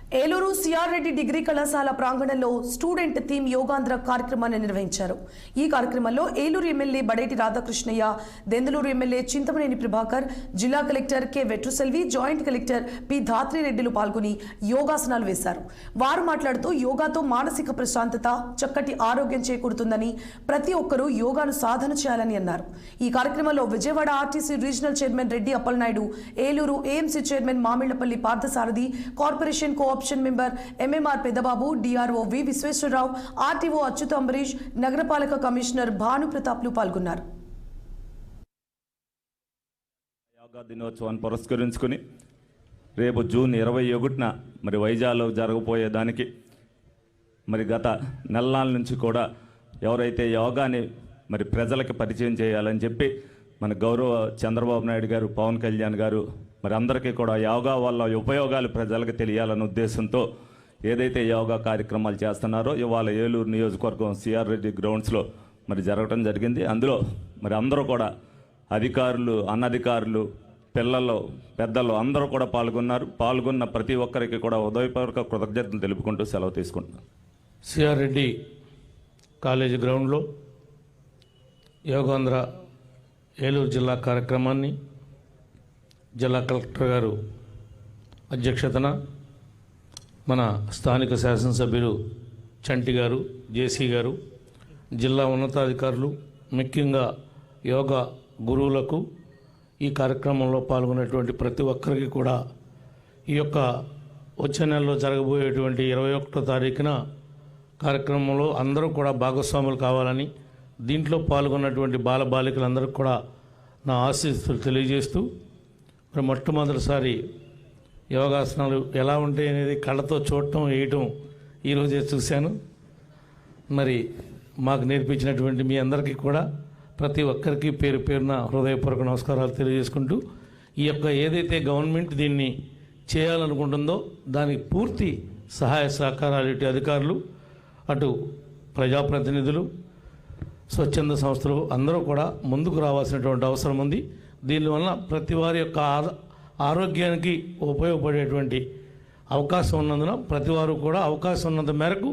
Eluru CR Reddy degree కళాశాల ప్రాంగణంలో student theme Yogandhra కార్యక్రమాన్ని నిర్వహించారు. ఈ కార్యక్రమంలో ఏలూరు ఎమ్మెల్యే బడేటి రాధాకృష్ణయ్య, దెందులూరు ఎమ్మెల్యే చింతమనేని ప్రభాకర్, జిల్లా collector K Vetriselvi, joint collector P ధాత్రిరెడ్డిలు పాల్గొని యోగాసనాలు వేశారు. వారు మాట్లాడుతూ యోగాతో మానసిక ప్రశాంతత, చక్కటి ఆరోగ్యం చేకూరుతుందని, ప్రతి ఒక్కరూ యోగాను సాధన చేయాలని అన్నారు. ఈ కార్యక్రమంలో Vijayawada RTC regional chairman Reddy Appalanaidu, Eluru AMC chairman Mamillapalli Parthasarathi, corporation option member MMR Peddababu, DRO V Visweswararao, RTO Achyuta Ambarish, నగరపాలక కమిషనర్ భాను ప్రతాప్లు పాల్గొన్నారు. యోగా దినోత్సవాన్ని పురస్కరించుకుని రేపు జూన్ 21న మరి వైజాగ్లో జరగబోయేదానికి మరి గత నెలల నుంచి కూడా ఎవరైతే యోగాని మరి ప్రజలకు పరిచయం చేయాలని చెప్పి మన గౌరవ చంద్రబాబు నాయుడు గారు, పవన్ కళ్యాణ్ గారు మరి అందరికీ కూడా యోగా వల్ల ఉపయోగాలు ప్రజలకు తెలియాలనే ఉద్దేశంతో ఏదైతే యోగా కార్యక్రమాలు చేస్తున్నారో ఇవాళ ఏలూరు నియోజకవర్గం సిఆర్ రెడ్డి గ్రౌండ్స్లో మరి జరగడం జరిగింది. అందులో మరి అందరూ కూడా అధికారులు, అనధికారులు, పిల్లలు, పెద్దలు అందరూ కూడా పాల్గొన్నారు. పాల్గొన్న ప్రతి ఒక్కరికి కూడా ఉదయపూర్వక కృతజ్ఞతలు తెలుపుకుంటూ సెలవు తీసుకుంటున్నాను. సిఆర్ రెడ్డి కాలేజీ గ్రౌండ్లో యోగాంధ్ర ఏలూరు జిల్లా కార్యక్రమాన్ని జిల్లా కలెక్టర్ గారు అధ్యక్షతన మన స్థానిక శాసనసభ్యులు చంటి గారు, జేసీ గారు, జిల్లా ఉన్నతాధికారులు, ముఖ్యంగా యోగా గురువులకు ఈ కార్యక్రమంలో పాల్గొనేటువంటి ప్రతి ఒక్కరికి కూడా ఈ యొక్క వచ్చే నెలలో జరగబోయేటువంటి 21వ తారీఖున కార్యక్రమంలో అందరూ కూడా భాగస్వాములు కావాలని, దీంట్లో పాల్గొన్నటువంటి బాలబాలికలందరికీ కూడా నా ఆశీస్సులు తెలియజేస్తూ మరి మొట్టమొదటిసారి యోగాసనాలు ఎలా ఉంటాయి అనేది కళ్ళతో చూడటం, వేయటం ఈరోజే చూశాను. మరి మాకు నేర్పించినటువంటి మీ అందరికీ కూడా ప్రతి ఒక్కరికి పేరు పేరున హృదయపూర్వక నమస్కారాలు తెలియజేసుకుంటూ ఈ యొక్క ఏదైతే గవర్నమెంట్ దీన్ని చేయాలనుకుంటుందో దానికి పూర్తి సహాయ సహకారాలు ఇటు అధికారులు, అటు ప్రజాప్రతినిధులు, స్వచ్ఛంద సంస్థలు అందరూ కూడా ముందుకు రావాల్సినటువంటి అవసరం ఉంది. దీనివల్ల ప్రతి వారి యొక్క ఆరోగ్యానికి ఉపయోగపడేటువంటి అవకాశం ఉన్నందున ప్రతి వారు కూడా అవకాశం ఉన్నంత మేరకు